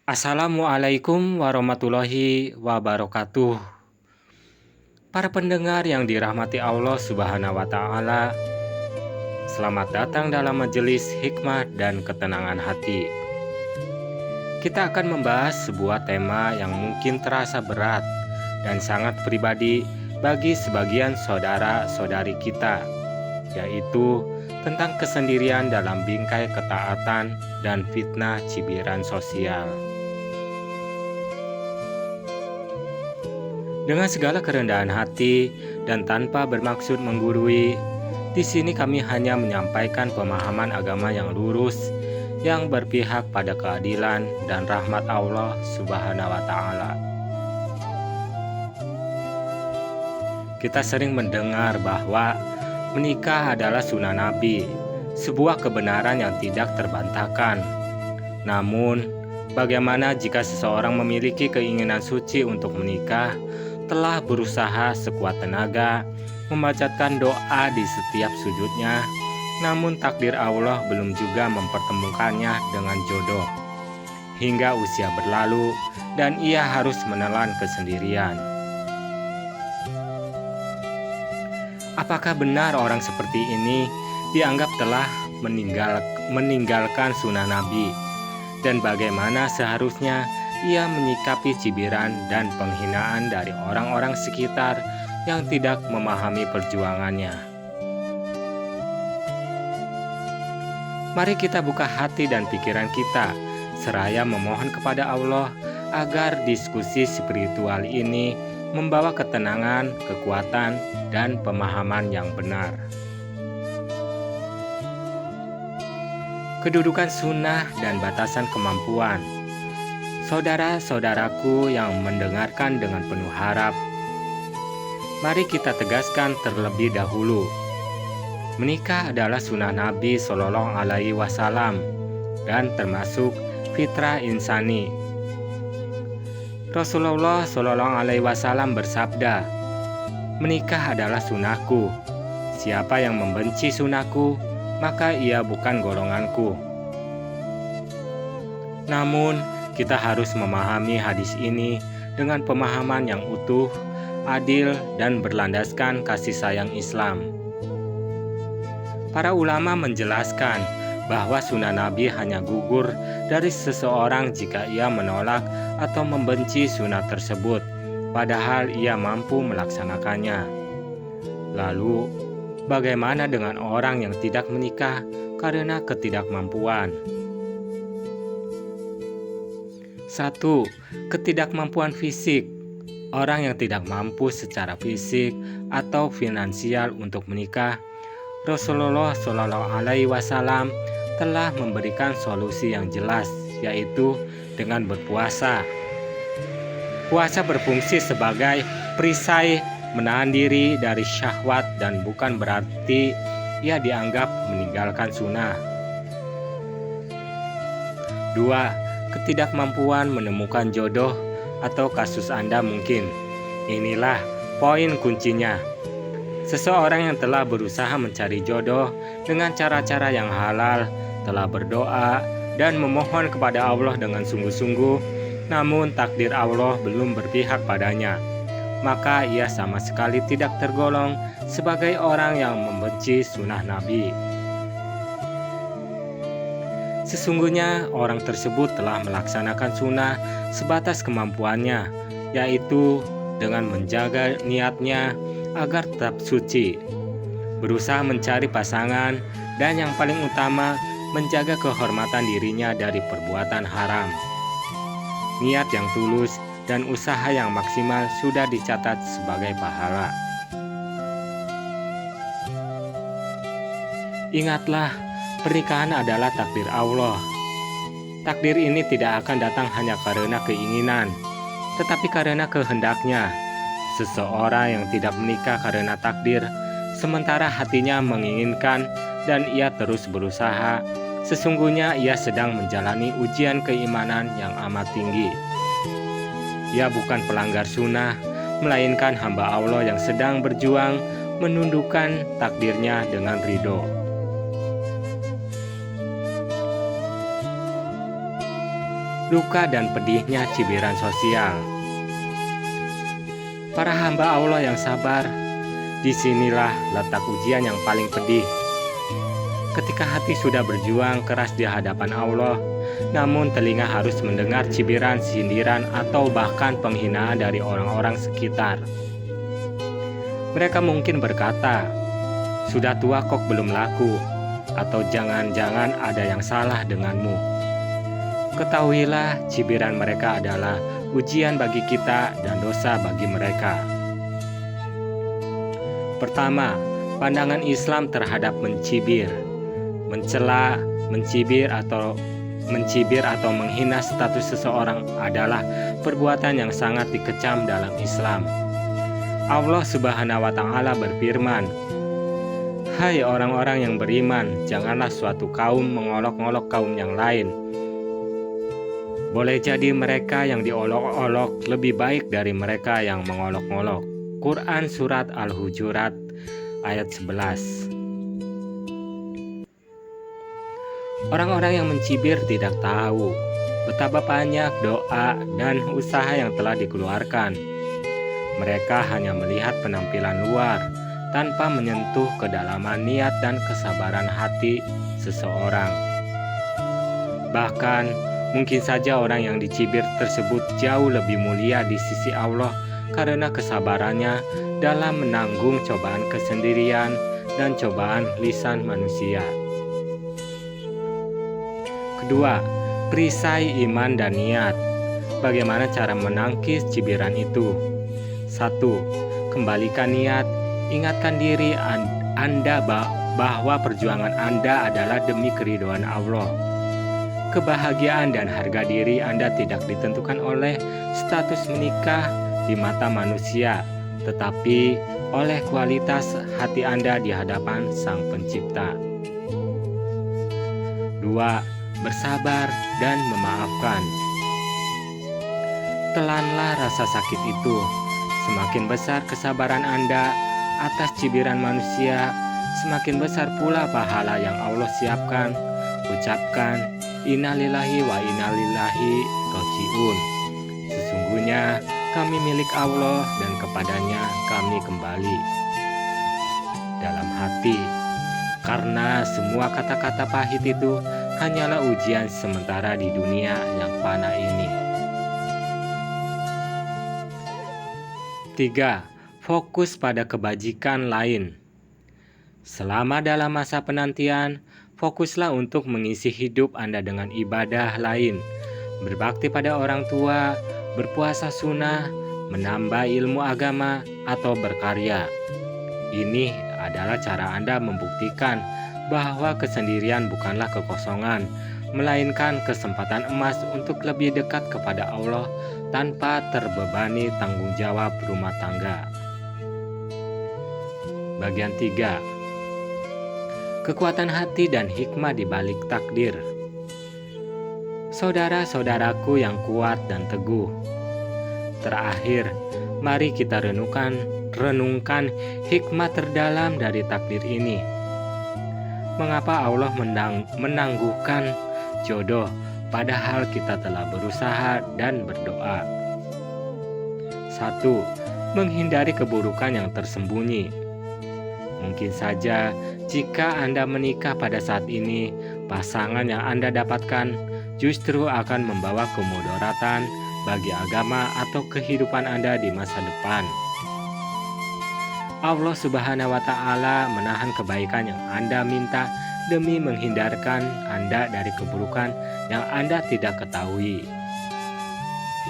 Assalamualaikum warahmatullahi wabarakatuh. Para pendengar yang dirahmati Allah Subhanahu wa Ta'ala, selamat datang dalam majelis hikmah dan ketenangan hati. Kita akan membahas sebuah tema yang mungkin terasa berat dan sangat pribadi bagi sebagian saudara-saudari kita, yaitu tentang kesendirian dalam bingkai ketaatan dan fitnah cibiran sosial. Dengan segala kerendahan hati dan tanpa bermaksud menggurui, di sini kami hanya menyampaikan pemahaman agama yang lurus, yang berpihak pada keadilan dan rahmat Allah Subhanahu wa Ta'ala. Kita sering mendengar bahwa menikah adalah sunnah Nabi, sebuah kebenaran yang tidak terbantahkan. Namun, bagaimana jika seseorang memiliki keinginan suci untuk menikah, telah berusaha sekuat tenaga, membacakan doa di setiap sujudnya, namun takdir Allah belum juga mempertemukannya dengan jodoh. Hingga usia berlalu dan ia harus menelan kesendirian. Apakah benar orang seperti ini dianggap telah meninggalkan sunnah Nabi? Dan bagaimana seharusnya ia menyikapi cibiran dan penghinaan dari orang-orang sekitar yang tidak memahami perjuangannya? Mari kita buka hati dan pikiran kita, seraya memohon kepada Allah agar diskusi spiritual ini membawa ketenangan, kekuatan, dan pemahaman yang benar. Kedudukan sunnah dan batasan kemampuan. Saudara-saudaraku yang mendengarkan dengan penuh harap, mari kita tegaskan terlebih dahulu. Menikah adalah sunnah Nabi Shallallahu Alaihi Wasallam dan termasuk fitrah insani. Rasulullah Shallallahu Alaihi Wasallam bersabda, "Menikah adalah sunnahku. Siapa yang membenci sunnahku, maka ia bukan golonganku." Namun, kita harus memahami hadis ini dengan pemahaman yang utuh, adil, dan berlandaskan kasih sayang Islam. Para ulama menjelaskan bahwa sunnah Nabi hanya gugur dari seseorang jika ia menolak atau membenci sunnah tersebut, padahal ia mampu melaksanakannya. Lalu, bagaimana dengan orang yang tidak menikah karena ketidakmampuan? 1. Ketidakmampuan fisik. Orang yang tidak mampu secara fisik atau finansial untuk menikah, Rasulullah Shallallahu Alaihi Wasallam telah memberikan solusi yang jelas, yaitu dengan berpuasa. Puasa berfungsi sebagai perisai menahan diri dari syahwat dan bukan berarti ia dianggap meninggalkan sunnah. 2. Ketidakmampuan menemukan jodoh atau kasus Anda mungkin. Inilah poin kuncinya. Seseorang yang telah berusaha mencari jodoh dengan cara-cara yang halal, telah berdoa dan memohon kepada Allah dengan sungguh-sungguh, namun takdir Allah belum berpihak padanya, maka ia sama sekali tidak tergolong sebagai orang yang membenci sunnah Nabi. Sesungguhnya orang tersebut telah melaksanakan sunnah sebatas kemampuannya, yaitu dengan menjaga niatnya agar tetap suci, berusaha mencari pasangan, dan yang paling utama menjaga kehormatan dirinya dari perbuatan haram. Niat yang tulus dan usaha yang maksimal sudah dicatat sebagai pahala. Ingatlah, pernikahan adalah takdir Allah. Takdir ini tidak akan datang hanya karena keinginan, tetapi karena kehendaknya. Seseorang yang tidak menikah karena takdir, sementara hatinya menginginkan dan ia terus berusaha, sesungguhnya ia sedang menjalani ujian keimanan yang amat tinggi. Ia bukan pelanggar sunnah, melainkan hamba Allah yang sedang berjuang menundukkan takdirnya dengan ridho. duka dan pedihnya cibiran sosial. Para hamba Allah yang sabar, disinilah letak ujian yang paling pedih. Ketika hati sudah berjuang keras di hadapan Allah, namun telinga harus mendengar cibiran, sindiran, atau bahkan penghinaan dari orang-orang sekitar. Mereka mungkin berkata, "Sudah tua kok belum laku," atau "Jangan-jangan ada yang salah denganmu." Ketahuilah, cibiran mereka adalah ujian bagi kita dan dosa bagi mereka. Pertama, pandangan Islam terhadap mencibir, mencela, mencibir atau menghina status seseorang adalah perbuatan yang sangat dikecam dalam Islam. Allah Subhanahu wa Ta'ala berfirman, "Hai orang-orang yang beriman, janganlah suatu kaum mengolok-olok kaum yang lain. Boleh jadi mereka yang diolok-olok lebih baik dari mereka yang mengolok-olok." Quran Surat Al-Hujurat ayat 11. Orang-orang yang mencibir tidak tahu betapa banyak doa dan usaha yang telah dikeluarkan. Mereka hanya melihat penampilan luar tanpa menyentuh kedalaman niat dan kesabaran hati seseorang. Bahkan, mungkin saja orang yang dicibir tersebut jauh lebih mulia di sisi Allah karena kesabarannya dalam menanggung cobaan kesendirian dan cobaan lisan manusia. Kedua, perisai iman dan niat. Bagaimana cara menangkis cibiran itu? 1. Kembalikan niat. Ingatkan diri Anda bahwa perjuangan Anda adalah demi keridhaan Allah. Kebahagiaan dan harga diri Anda tidak ditentukan oleh status menikah di mata manusia, tetapi oleh kualitas hati Anda di hadapan Sang Pencipta. 2. Bersabar dan memaafkan. Telanlah rasa sakit itu. Semakin besar kesabaran Anda atas cibiran manusia, semakin besar pula pahala yang Allah siapkan. Ucapkan, "Innalillahi wa innalillahi roji'un." Sesungguhnya kami milik Allah dan kepadanya kami kembali. Dalam hati, karena semua kata-kata pahit itu hanyalah ujian sementara di dunia yang fana ini. 3. Fokus pada kebajikan lain. Selama dalam masa penantian, fokuslah untuk mengisi hidup Anda dengan ibadah lain, berbakti pada orang tua, berpuasa sunnah, menambah ilmu agama, atau berkarya. Ini adalah cara Anda membuktikan bahwa kesendirian bukanlah kekosongan, melainkan kesempatan emas untuk lebih dekat kepada Allah tanpa terbebani tanggung jawab rumah tangga. Bagian 3. Kekuatan hati dan hikmah di balik takdir. Saudara-saudaraku yang kuat dan teguh, terakhir, mari kita renungkan hikmah terdalam dari takdir ini. Mengapa Allah menangguhkan jodoh padahal kita telah berusaha dan berdoa? 1. Menghindari keburukan yang tersembunyi. Mungkin saja jika Anda menikah pada saat ini, pasangan yang Anda dapatkan justru akan membawa kemudaratan bagi agama atau kehidupan Anda di masa depan. Allah Subhanahu wa Ta'ala menahan kebaikan yang Anda minta demi menghindarkan Anda dari keburukan yang Anda tidak ketahui.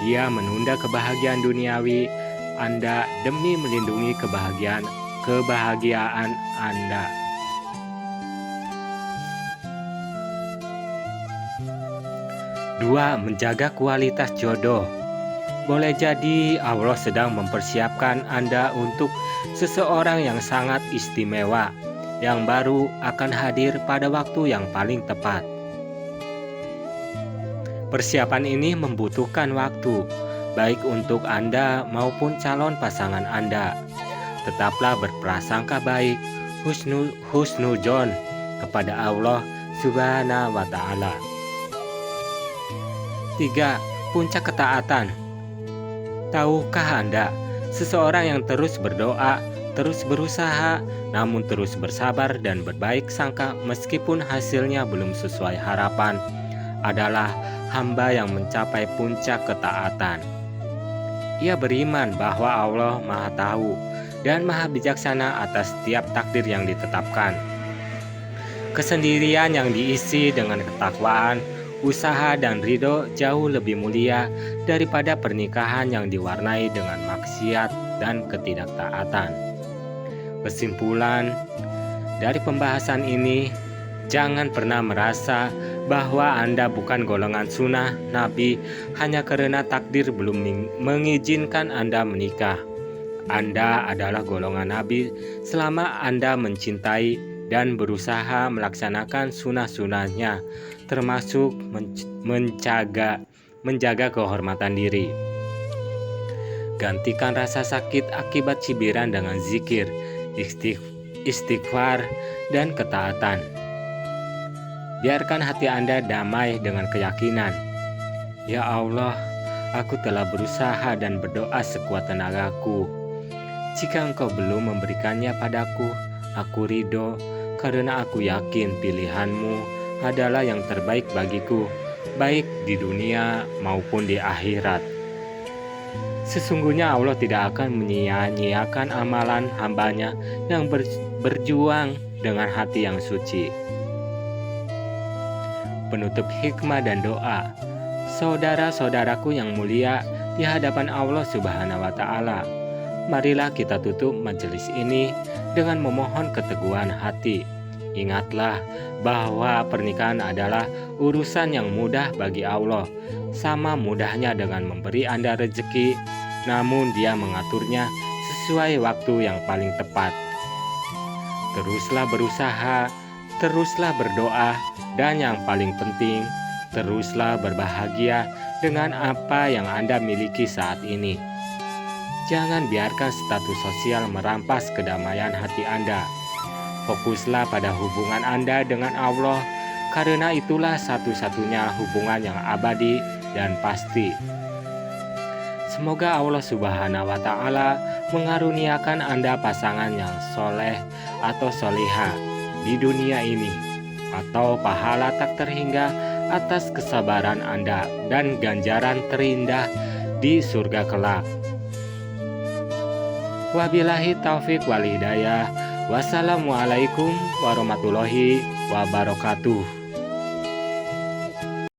Dia menunda kebahagiaan duniawi Anda demi melindungi kebahagiaan Anda. 2. Menjaga kualitas jodoh. Boleh jadi Allah sedang mempersiapkan Anda untuk seseorang yang sangat istimewa, yang baru akan hadir pada waktu yang paling tepat. Persiapan ini membutuhkan waktu, baik untuk Anda maupun calon pasangan Anda. Tetaplah berprasangka baik, husnudzon kepada Allah Subhanahu wa Ta'ala. 3. Puncak ketaatan. Tahukah Anda, seseorang yang terus berdoa, terus berusaha, namun terus bersabar dan berbaik sangka meskipun hasilnya belum sesuai harapan, adalah hamba yang mencapai puncak ketaatan. Ia beriman bahwa Allah Maha Tahu dan Maha Bijaksana atas setiap takdir yang ditetapkan. Kesendirian yang diisi dengan ketakwaan, usaha dan ridho jauh lebih mulia daripada pernikahan yang diwarnai dengan maksiat dan ketidaktaatan. Kesimpulan dari pembahasan ini, jangan pernah merasa bahwa Anda bukan golongan sunnah Nabi hanya karena takdir belum mengizinkan Anda menikah. Anda adalah golongan Nabi selama Anda mencintai dan berusaha melaksanakan sunnah-sunnahnya, termasuk menjaga kehormatan diri. Gantikan rasa sakit akibat cibiran dengan zikir, istighfar, dan ketaatan. Biarkan hati Anda damai dengan keyakinan, "Ya Allah, aku telah berusaha dan berdoa sekuat tenagaku. Jika Engkau belum memberikannya padaku, aku ridho, karena aku yakin pilihan-Mu adalah yang terbaik bagiku, baik di dunia maupun di akhirat." Sesungguhnya Allah tidak akan menyia-nyiakan amalan hambanya yang berjuang dengan hati yang suci. Penutup hikmah dan doa. Saudara-saudaraku yang mulia di hadapan Allah Subhanahu wa Ta'ala, marilah kita tutup majelis ini dengan memohon keteguhan hati. Ingatlah bahwa pernikahan adalah urusan yang mudah bagi Allah, sama mudahnya dengan memberi Anda rezeki, namun Dia mengaturnya sesuai waktu yang paling tepat. Teruslah berusaha, teruslah berdoa, dan yang paling penting, teruslah berbahagia dengan apa yang Anda miliki saat ini. Jangan biarkan status sosial merampas kedamaian hati Anda. Fokuslah pada hubungan Anda dengan Allah, karena itulah satu-satunya hubungan yang abadi dan pasti. Semoga Allah Subhanahu wa Ta'ala mengaruniakan Anda pasangan yang soleh atau soleha di dunia ini, atau pahala tak terhingga atas kesabaran Anda dan ganjaran terindah di surga kelak. Wabillahi taufik wal hidayah. Wassalamualaikum warahmatullahi wabarakatuh.